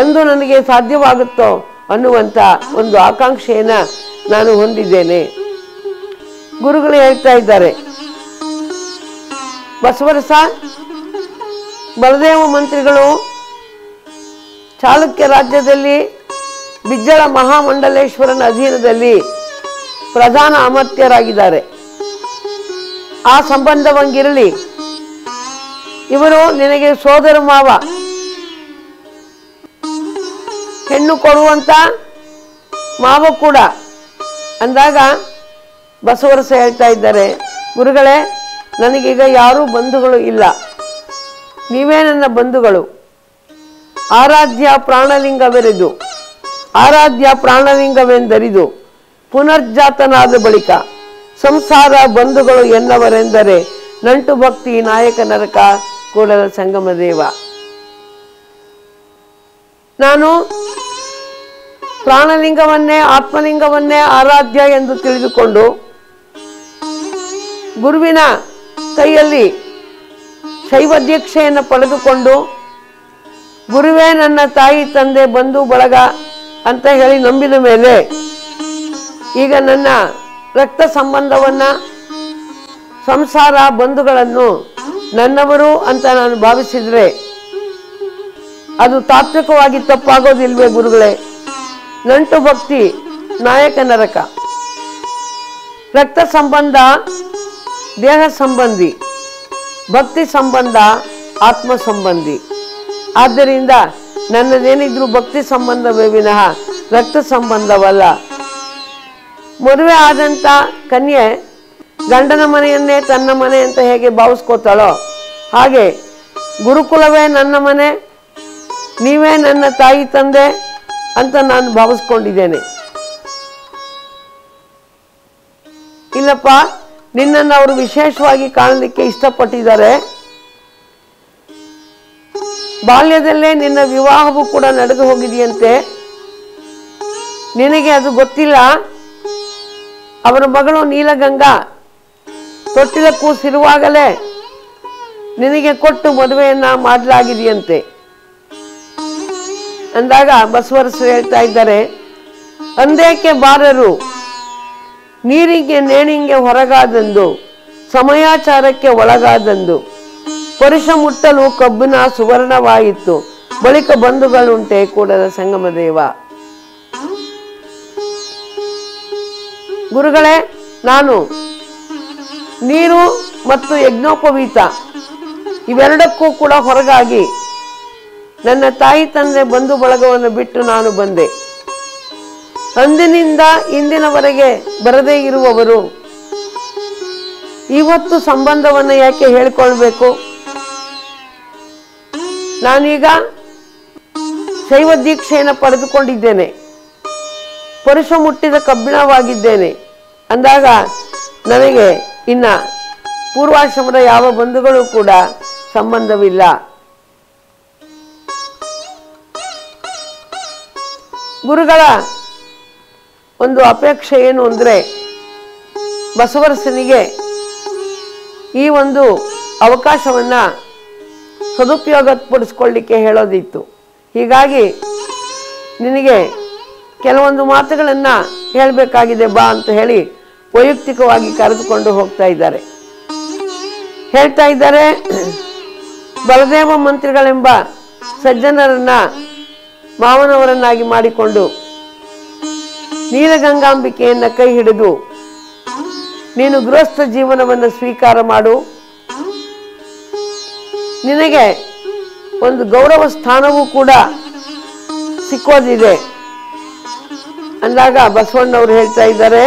ಎಂದು ನನಗೆ ಸಾಧ್ಯವಾಗುತ್ತೋ ಅನ್ನುವಂಥ ಒಂದು ಆಕಾಂಕ್ಷೆಯನ್ನು ನಾನು ಹೊಂದಿದ್ದೇನೆ. ಗುರುಗಳು ಹೇಳ್ತಾ ಇದ್ದಾರೆ, ಬಸವರಸ ಬಲದೇವ ಮಂತ್ರಿಗಳು ಚಾಲುಕ್ಯ ರಾಜ್ಯದಲ್ಲಿ ಬಿಜ್ಜಳ ಮಹಾಮಂಡಲೇಶ್ವರನ ಅಧೀನದಲ್ಲಿ ಪ್ರಧಾನ ಅಮರ್ತ್ಯರಾಗಿದ್ದಾರೆ. ಆ ಸಂಬಂಧವಂಗಿರಲಿ, ಇವರು ನಿನಗೆ ಸೋದರ ಮಾವ, ಹೆಣ್ಣು ಕೊಡುವಂತ ಮಾವ ಕೂಡ ಅಂದಾಗ ಬಸವರಸ ಹೇಳ್ತಾ ಇದ್ದಾರೆ, ಗುರುಗಳೇ, ನನಗೀಗ ಯಾರೂ ಬಂಧುಗಳು ಇಲ್ಲ, ನೀವೇ ನನ್ನ ಬಂಧುಗಳು. ಆರಾಧ್ಯ ಪ್ರಾಣಲಿಂಗವೆಂದರಿದು ಪುನರ್ಜಾತನಾದ ಬಳಿಕ ಸಂಸಾರ ಬಂಧುಗಳು ಎನ್ನವರೆಂದರೆ ನಂಟು ಭಕ್ತಿ ನಾಯಕ ನರಕ ಕೂಡಲ ಸಂಗಮ ದೇವ. ನಾನು ಪ್ರಾಣಲಿಂಗವನ್ನೇ ಆತ್ಮಲಿಂಗವನ್ನೇ ಆರಾಧ್ಯ ಎಂದು ತಿಳಿದುಕೊಂಡು ಗುರುವಿನ ಕೈಯಲ್ಲಿ ಶೈವ ದೀಕ್ಷೆಯನ್ನು ಪಡೆದುಕೊಂಡು ಗುರುವೇ ನನ್ನ ತಾಯಿ ತಂದೆ ಬಂಧು ಬಳಗ ಅಂತ ಹೇಳಿ ನಂಬಿದ ಮೇಲೆ ಈಗ ನನ್ನ ರಕ್ತ ಸಂಬಂಧವನ್ನ ಸಂಸಾರ ಬಂಧುಗಳನ್ನು ನನ್ನವರು ಅಂತ ನಾನು ಭಾವಿಸಿದ್ರೆ ಅದು ತಾತ್ವಿಕವಾಗಿ ತಪ್ಪಾಗೋದಿಲ್ವೇ ಗುರುಗಳೇ? ನಂಟು ಭಕ್ತಿ ನಾಯಕ ನರಕ. ರಕ್ತ ಸಂಬಂಧ ದೇಹ ಸಂಬಂಧಿ, ಭಕ್ತಿ ಸಂಬಂಧ ಆತ್ಮ ಸಂಬಂಧಿ. ಆದ್ದರಿಂದ ನನ್ನದೇನಿದ್ರು ಭಕ್ತಿ ಸಂಬಂಧವೇ ವಿನಃ ರಕ್ತ ಸಂಬಂಧವಲ್ಲ. ಮದುವೆ ಆದಂಥ ಕನ್ಯೆ ಗಂಡನ ಮನೆಯನ್ನೇ ತನ್ನ ಮನೆ ಅಂತ ಹೇಗೆ ಭಾವಿಸ್ಕೋತಾಳೋ ಹಾಗೆ ಗುರುಕುಲವೇ ನನ್ನ ಮನೆ, ನೀವೇ ನನ್ನ ತಾಯಿ ತಂದೆ ಅಂತ ನಾನು ಭಾವಿಸ್ಕೊಂಡಿದ್ದೇನೆ. ಇಲ್ಲಪ್ಪ, ನಿನ್ನನ್ನು ಅವರು ವಿಶೇಷವಾಗಿ ಕಾಣಲಿಕ್ಕೆ ಇಷ್ಟಪಟ್ಟಿದ್ದಾರೆ. ಬಾಲ್ಯದಲ್ಲೇ ನಿನ್ನ ವಿವಾಹವೂ ಕೂಡ ನಡೆದು ಹೋಗಿದೆಯಂತೆ, ನಿನಗೆ ಅದು ಗೊತ್ತಿಲ್ಲ. ಅವರ ಮಗಳು ನೀಲಗಂಗಾ ತೊಟ್ಟಿಲ ಕೂಸಿರುವಾಗಲೇ ನಿನಗೆ ಕೊಟ್ಟು ಮದುವೆಯನ್ನ ಮಾಡಲಾಗಿದೆಯಂತೆ ಅಂದಾಗ ಬಸವರಸರು ಹೇಳ್ತಾ ಇದ್ದಾರೆ, ಅಂದೇಕೆ ಬಾರರು ನೀರಿಗೆ ನೇಣಿಗೆ ಹೊರಗಾದಂದು ಸಮಯಾಚಾರಕ್ಕೆ ಒಳಗಾದಂದು ಪರುಷ ಮುಟ್ಟಲು ಕಬ್ಬಿನ ಸುವರ್ಣವಾಯಿತು ಬಳಿಕ ಬಂಧುಗಳುಂಟೆ ಕೂಡಲ ಸಂಗಮ ದೇವ. ಗುರುಗಳೇ, ನಾನು ನೀರು ಮತ್ತು ಯಜ್ಞೋಪವೀತ ಇವೆರಡಕ್ಕೂ ಕೂಡ ಹೊರಗಾಗಿ ನನ್ನ ತಾಯಿ ತಂದೆ ಬಂಧು ಬಳಗವನ್ನು ಬಿಟ್ಟು ನಾನು ಬಂದೆ. ಅಂದಿನಿಂದ ಇಂದಿನವರೆಗೆ ಬರದೇ ಇರುವವರು ಇವತ್ತು ಸಂಬಂಧವನ್ನು ಯಾಕೆ ಹೇಳಿಕೊಳ್ಬೇಕು? ನಾನೀಗ ಶೈವ ದೀಕ್ಷೆಯನ್ನು ಪಡೆದುಕೊಂಡಿದ್ದೇನೆ, ಪರುಷ ಮುಟ್ಟಿದ ಕಬ್ಬಿಣವಾಗಿದ್ದೇನೆ ಅಂದಾಗ ನನಗೆ ಇನ್ನ ಪೂರ್ವಾಶ್ರಮದ ಯಾವ ಬಂಧುಗಳು ಕೂಡ ಸಂಬಂಧವಿಲ್ಲ. ಗುರುಗಳ ಒಂದು ಅಪೇಕ್ಷೆ ಏನು ಅಂದರೆ, ಬಸವರಸನಿಗೆ ಈ ಒಂದು ಅವಕಾಶವನ್ನು ಸದುಪಯೋಗಪಡಿಸ್ಕೊಳ್ಳಿಕ್ಕೆ ಹೇಳೋದಿತ್ತು. ಹೀಗಾಗಿ ನಿನಗೆ ಕೆಲವೊಂದು ಮಾತುಗಳನ್ನು ಹೇಳಬೇಕಾಗಿದೆ ಬಾ ಅಂತ ಹೇಳಿ ವೈಯಕ್ತಿಕವಾಗಿ ಕರೆದುಕೊಂಡು ಹೋಗ್ತಾ ಇದ್ದಾರೆ. ಹೇಳ್ತಾ ಇದ್ದಾರೆ, ಬಲದೇವ ಮಂತ್ರಿಗಳೆಂಬ ಸಜ್ಜನರನ್ನ ಮಾವನವರನ್ನಾಗಿ ಮಾಡಿಕೊಂಡು ನೀಲಗಂಗಾಂಬಿಕೆಯನ್ನು ಕೈ ಹಿಡಿದು ನೀನು ಗೃಹಸ್ಥ ಜೀವನವನ್ನು ಸ್ವೀಕಾರ ಮಾಡು, ನಿನಗೆ ಒಂದು ಗೌರವ ಸ್ಥಾನವೂ ಕೂಡ ಸಿಕ್ಕೋದಿದೆ ಅಂದಾಗ ಬಸವಣ್ಣವರು ಹೇಳ್ತಾ ಇದ್ದಾರೆ,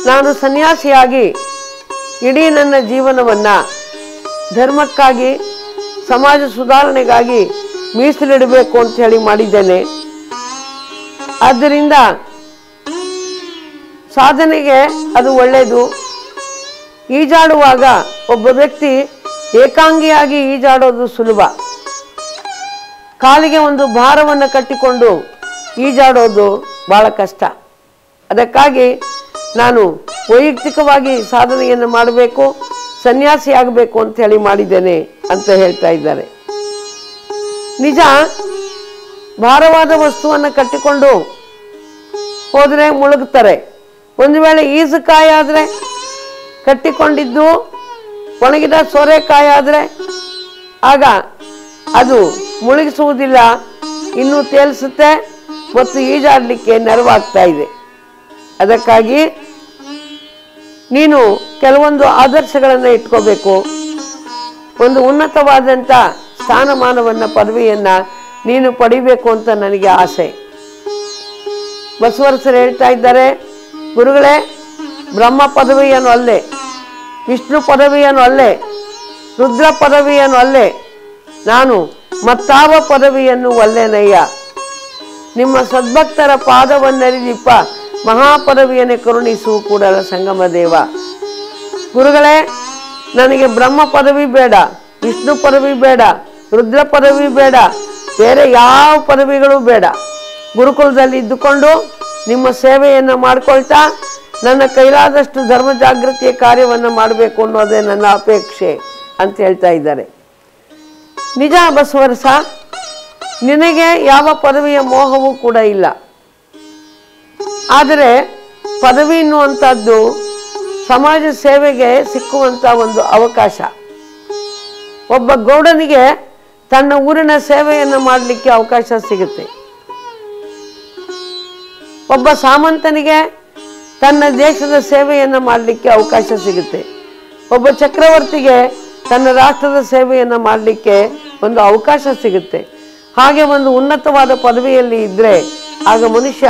ನಾನು ಸನ್ಯಾಸಿಯಾಗಿ ಇಡೀ ನನ್ನ ಜೀವನವನ್ನು ಧರ್ಮಕ್ಕಾಗಿ ಸಮಾಜ ಸುಧಾರಣೆಗಾಗಿ ಮೀಸಲಿಡಬೇಕು ಅಂತ ಹೇಳಿ ಮಾಡಿದ್ದೇನೆ. ಆದ್ದರಿಂದ ಸಾಧನೆಗೆ ಅದು ಒಳ್ಳೆಯದು. ಈಜಾಡುವಾಗ ಒಬ್ಬ ವ್ಯಕ್ತಿ ಏಕಾಂಗಿಯಾಗಿ ಈಜಾಡೋದು ಸುಲಭ, ಕಾಲಿಗೆ ಒಂದು ಭಾರವನ್ನು ಕಟ್ಟಿಕೊಂಡು ಈಜಾಡೋದು ಬಹಳ ಕಷ್ಟ. ಅದಕ್ಕಾಗಿ ನಾನು ವೈಯಕ್ತಿಕವಾಗಿ ಸಾಧನೆಯನ್ನು ಮಾಡಬೇಕು, ಸನ್ಯಾಸಿ ಆಗಬೇಕು ಅಂತ ಹೇಳಿ ಮಾಡಿದ್ದೇನೆ ಅಂತ ಹೇಳ್ತಾ ಇದ್ದಾರೆ. ನಿಜ, ಭಾರವಾದ ವಸ್ತುವನ್ನು ಕಟ್ಟಿಕೊಂಡು ಹೋದರೆ ಮುಳುಗ್ತಾರೆ. ಒಂದು ವೇಳೆ ಈಜುಕಾಯಿ ಆದರೆ, ಕಟ್ಟಿಕೊಂಡಿದ್ದು ಒಣಗಿದ ಸೋರೆಕಾಯಿ ಆದರೆ ಆಗ ಅದು ಮುಳುಗಿಸುವುದಿಲ್ಲ, ಇನ್ನೂ ತೇಲಿಸುತ್ತೆ ಮತ್ತು ಈಜಾಡಲಿಕ್ಕೆ ನೆರವಾಗ್ತಾ ಇದೆ. ಅದಕ್ಕಾಗಿ ನೀನು ಕೆಲವೊಂದು ಆದರ್ಶಗಳನ್ನು ಇಟ್ಕೋಬೇಕು. ಒಂದು ಉನ್ನತವಾದಂಥ ಸ್ಥಾನಮಾನವನ್ನು, ಪದವಿಯನ್ನು ನೀನು ಪಡಿಬೇಕು ಅಂತ ನನಗೆ ಆಸೆ. ಬಸವರಸರು ಹೇಳ್ತಾ ಇದ್ದಾರೆ, ಗುರುಗಳೇ, ಬ್ರಹ್ಮ ಪದವಿಯನ್ನು ಅಲ್ಲೇ, ವಿಷ್ಣು ಪದವಿಯನ್ನು ಅಲ್ಲೇ, ರುದ್ರ ಪದವಿಯನ್ನು ಅಲ್ಲೇ, ನಾನು ಮತ್ತಾವ ಪದವಿಯನ್ನು ಒಲ್ಲೆನಯ್ಯ. ನಿಮ್ಮ ಸದ್ಭಕ್ತರ ಪಾದವನ್ನರಿದಿಪ್ಪ ಮಹಾಪದವಿಯನ್ನೇ ಕರುಣಿಸು ಕೂಡಲ ಸಂಗಮ ದೇವ. ಗುರುಗಳೇ, ನನಗೆ ಬ್ರಹ್ಮ ಪದವಿ ಬೇಡ, ವಿಷ್ಣು ಪದವಿ ಬೇಡ, ರುದ್ರ ಪದವಿ ಬೇಡ, ಬೇರೆ ಯಾವ ಪದವಿಗಳು ಬೇಡ. ಗುರುಕುಲದಲ್ಲಿ ಇದ್ದುಕೊಂಡು ನಿಮ್ಮ ಸೇವೆಯನ್ನು ಮಾಡಿಕೊಳ್ತಾ ನನ್ನ ಕೈಲಾದಷ್ಟು ಧರ್ಮ ಜಾಗೃತಿಯ ಕಾರ್ಯವನ್ನು ಮಾಡಬೇಕು ಅನ್ನೋದೇ ನನ್ನ ಅಪೇಕ್ಷೆ ಅಂತ ಹೇಳ್ತಾ ಇದ್ದಾರೆ. ನಿಜ ಬಸವರಸ, ನಿನಗೆ ಯಾವ ಪದವಿಯ ಮೋಹವೂ ಕೂಡ ಇಲ್ಲ. ಆದರೆ ಪದವಿ ಎನ್ನುವಂಥದ್ದು ಸಮಾಜ ಸೇವೆಗೆ ಸಿಕ್ಕುವಂಥ ಒಂದು ಅವಕಾಶ. ಒಬ್ಬ ಗೌಡನಿಗೆ ತನ್ನ ಊರಿನ ಸೇವೆಯನ್ನು ಮಾಡಲಿಕ್ಕೆ ಅವಕಾಶ ಸಿಗುತ್ತೆ. ಒಬ್ಬ ಸಾಮಂತನಿಗೆ ತನ್ನ ದೇಶದ ಸೇವೆಯನ್ನು ಮಾಡಲಿಕ್ಕೆ ಅವಕಾಶ ಸಿಗುತ್ತೆ. ಒಬ್ಬ ಚಕ್ರವರ್ತಿಗೆ ತನ್ನ ರಾಷ್ಟ್ರದ ಸೇವೆಯನ್ನು ಮಾಡಲಿಕ್ಕೆ ಒಂದು ಅವಕಾಶ ಸಿಗುತ್ತೆ. ಹಾಗೆ ಒಂದು ಉನ್ನತವಾದ ಪದವಿಯಲ್ಲಿ ಇದ್ದರೆ ಆಗ ಮನುಷ್ಯ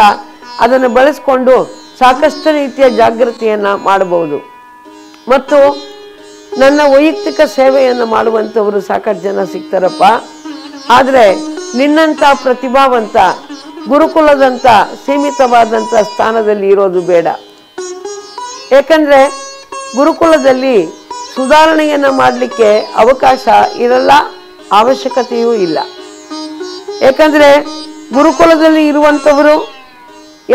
ಅದನ್ನು ಬಳಸಿಕೊಂಡು ಸಾಕಷ್ಟು ರೀತಿಯ ಜಾಗೃತಿಯನ್ನು ಮಾಡಬಹುದು. ಮತ್ತು ನನ್ನ ವೈಯಕ್ತಿಕ ಸೇವೆಯನ್ನು ಮಾಡುವಂಥವರು ಸಾಕಷ್ಟು ಜನ ಸಿಗ್ತಾರಪ್ಪ. ಆದರೆ ನಿನ್ನಂಥ ಪ್ರತಿಭಾವಂತ ಗುರುಕುಲದಂಥ ಸೀಮಿತವಾದಂಥ ಸ್ಥಾನದಲ್ಲಿ ಇರೋದು ಬೇಡ. ಏಕೆಂದರೆ ಗುರುಕುಲದಲ್ಲಿ ಸುಧಾರಣೆಯನ್ನು ಮಾಡಲಿಕ್ಕೆ ಅವಕಾಶ ಇರಲ್ಲ, ಅವಶ್ಯಕತೆಯೂ ಇಲ್ಲ. ಏಕೆಂದರೆ ಗುರುಕುಲದಲ್ಲಿ ಇರುವಂಥವರು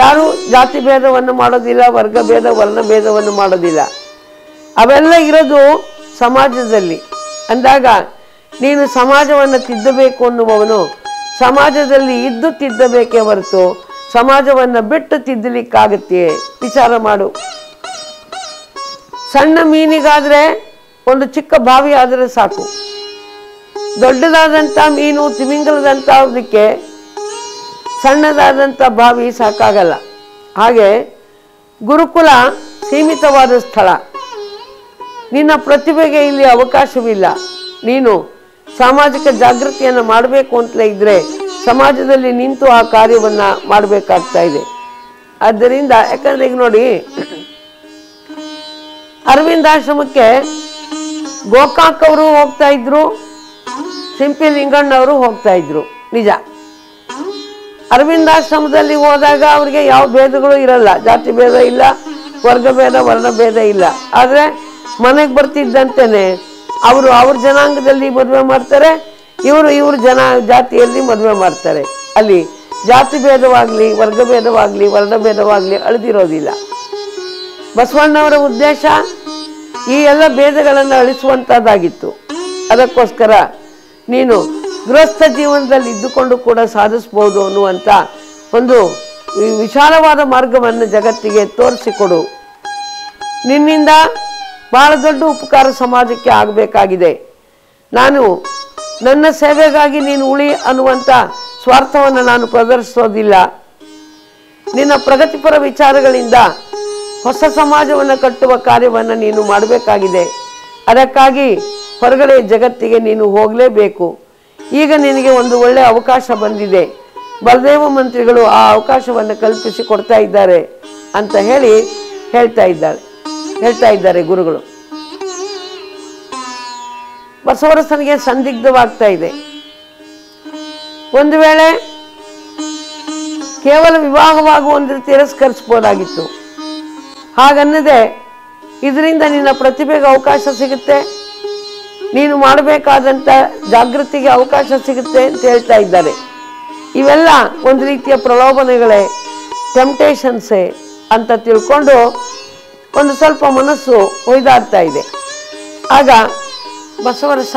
ಯಾರು ಜಾತಿ ಭೇದವನ್ನು ಮಾಡೋದಿಲ್ಲ, ವರ್ಗ ಭೇದ ವರ್ಣ ಭೇದವನ್ನು ಮಾಡೋದಿಲ್ಲ. ಅವೆಲ್ಲ ಇರೋದು ಸಮಾಜದಲ್ಲಿ. ಅಂದಾಗ ನೀನು ಸಮಾಜವನ್ನು ತಿದ್ದಬೇಕು ಅನ್ನುವವನು ಸಮಾಜದಲ್ಲಿ ಇದ್ದು ತಿದ್ದಬೇಕೇ ಹೊರತು ಸಮಾಜವನ್ನು ಬಿಟ್ಟು ತಿದ್ದಲಿಕ್ಕಾಗತ್ತೆ? ವಿಚಾರ ಮಾಡು. ಸಣ್ಣ ಮೀನಿಗಾದರೆ ಒಂದು ಚಿಕ್ಕ ಬಾವಿ ಆದರೆ ಸಾಕು. ದೊಡ್ಡದಾದಂಥ ಮೀನು ತಿಮಿಂಗಲದಂಥದಕ್ಕೆ ಸಣ್ಣದಾದಂಥ ಬಾವಿ ಸಾಕಾಗಲ್ಲ. ಹಾಗೆ ಗುರುಕುಲ ಸೀಮಿತವಾದ ಸ್ಥಳ. ನಿನ್ನ ಪ್ರತಿಭೆಗೆ ಇಲ್ಲಿ ಅವಕಾಶವಿಲ್ಲ. ನೀನು ಸಾಮಾಜಿಕ ಜಾಗೃತಿಯನ್ನು ಮಾಡಬೇಕು ಅಂತಲೇ ಇದ್ದರೆ ಸಮಾಜದಲ್ಲಿ ನಿಂತು ಆ ಕಾರ್ಯವನ್ನು ಮಾಡಬೇಕಾಗ್ತಾ ಇದೆ. ಆದ್ದರಿಂದ ಯಾಕಂದರೆ ಈಗ ನೋಡಿ, ಅರವಿಂದಾಶ್ರಮಕ್ಕೆ ಗೋಕಾಕ್ ಅವರು ಹೋಗ್ತಾ ಇದ್ರು, ಸಿಂಪಿ ಲಿಂಗಣ್ಣವರು ಹೋಗ್ತಾ ಇದ್ರು. ನಿಜ, ಅರವಿಂದಾಶ್ರಮದಲ್ಲಿ ಹೋದಾಗ ಅವರಿಗೆ ಯಾವ ಭೇದಗಳು ಇರಲ್ಲ, ಜಾತಿ ಭೇದ ಇಲ್ಲ, ವರ್ಗ ಭೇದ ವರ್ಣ ಭೇದ ಇಲ್ಲ. ಆದರೆ ಮನೆಗೆ ಬರ್ತಿದ್ದಂತೆಯೇ ಅವರು ಅವ್ರ ಜನಾಂಗದಲ್ಲಿ ಮದುವೆ ಮಾಡ್ತಾರೆ, ಇವರು ಜಾತಿಯಲ್ಲಿ ಮದುವೆ ಮಾಡ್ತಾರೆ. ಅಲ್ಲಿ ಜಾತಿ ಭೇದವಾಗಲಿ, ವರ್ಗ ಭೇದವಾಗಲಿ, ವರ್ಣ ಭೇದವಾಗಲಿ ಅಳಿದಿರೋದಿಲ್ಲ. ಬಸವಣ್ಣವರ ಉದ್ದೇಶ ಈ ಎಲ್ಲ ಭೇದಗಳನ್ನು ಅಳಿಸುವಂಥದ್ದಾಗಿತ್ತು. ಅದಕ್ಕೋಸ್ಕರ ನೀನು ಗೃಹಸ್ಥ ಜೀವನದಲ್ಲಿ ಇದ್ದುಕೊಂಡು ಕೂಡ ಸಾಧಿಸ್ಬೋದು ಅನ್ನುವಂಥ ಒಂದು ವಿಶಾಲವಾದ ಮಾರ್ಗವನ್ನು ಜಗತ್ತಿಗೆ ತೋರಿಸಿಕೊಡು. ನಿನ್ನಿಂದ ಬಹಳ ದೊಡ್ಡ ಉಪಕಾರ ಸಮಾಜಕ್ಕೆ ಆಗಬೇಕಾಗಿದೆ. ನಾನು ನನ್ನ ಸೇವೆಗಾಗಿ ನೀನು ಉಳಿ ಅನ್ನುವಂಥ ಸ್ವಾರ್ಥವನ್ನು ನಾನು ಪ್ರದರ್ಶಿಸೋದಿಲ್ಲ. ನಿನ್ನ ಪ್ರಗತಿಪರ ವಿಚಾರಗಳಿಂದ ಹೊಸ ಸಮಾಜವನ್ನು ಕಟ್ಟುವ ಕಾರ್ಯವನ್ನು ನೀನು ಮಾಡಬೇಕಾಗಿದೆ. ಅದಕ್ಕಾಗಿ ಹೊರಗಡೆ ಜಗತ್ತಿಗೆ ನೀನು ಹೋಗಲೇಬೇಕು. ಈಗ ನಿನಗೆ ಒಂದು ಒಳ್ಳೆಯ ಅವಕಾಶ ಬಂದಿದೆ. ಬಲದೇವ ಮಂತ್ರಿಗಳು ಆ ಅವಕಾಶವನ್ನು ಕಲ್ಪಿಸಿ ಕೊಡ್ತಾ ಇದ್ದಾರೆ ಅಂತ ಹೇಳ್ತಾ ಇದ್ದಾರೆ ಗುರುಗಳು. ಬಸವರಸನಿಗೆ ಸಂದಿಗ್ಧವಾಗ್ತಾ ಇದೆ. ಒಂದು ವೇಳೆ ಕೇವಲ ವಿವಾಹವಾಗುವಂದ್ರೆ ತಿರಸ್ಕರಿಸ್ಬೋದಾಗಿತ್ತು. ಹಾಗನ್ನದೆ ಇದರಿಂದ ನಿನ್ನ ಪ್ರತಿಭೆಗೆ ಅವಕಾಶ ಸಿಗುತ್ತೆ, ನೀನು ಮಾಡಬೇಕಾದಂಥ ಜಾಗೃತಿಗೆ ಅವಕಾಶ ಸಿಗುತ್ತೆ ಅಂತ ಹೇಳ್ತಾ ಇದ್ದಾರೆ. ಇವೆಲ್ಲ ಒಂದು ರೀತಿಯ ಪ್ರಲೋಭನೆಗಳೇ, ಟೆಂಪ್ಟೇಷನ್ಸೇ ಅಂತ ತಿಳ್ಕೊಂಡು ಒಂದು ಸ್ವಲ್ಪ ಮನಸ್ಸು ಒಯ್ದಾಡ್ತಾ ಇದೆ. ಆಗ ಬಸವರಸ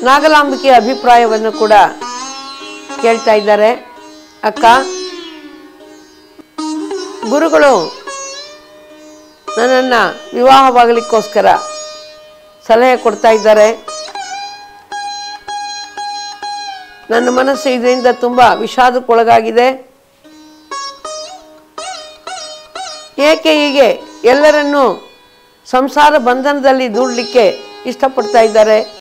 ನಾಗಲಾಂಬಿಕೆಯ ಅಭಿಪ್ರಾಯವನ್ನು ಕೂಡ ಕೇಳ್ತಾ ಇದ್ದಾರೆ. ಅಕ್ಕ, ಗುರುಗಳು ನನ್ನನ್ನು ವಿವಾಹವಾಗಲಿಕ್ಕೋಸ್ಕರ ಸಲಹೆ ಕೊಡ್ತಾ ಇದ್ದಾರೆ. ನನ್ನ ಮನಸ್ಸು ಇದರಿಂದ ತುಂಬ ವಿಷಾದಕ್ಕೊಳಗಾಗಿದೆ. ಏಕೆ ಹೀಗೆ ಎಲ್ಲರನ್ನೂ ಸಂಸಾರ ಬಂಧನದಲ್ಲಿ ದೂಡಲಿಕ್ಕೆ ಇಷ್ಟಪಡ್ತಾ ಇದ್ದಾರೆ?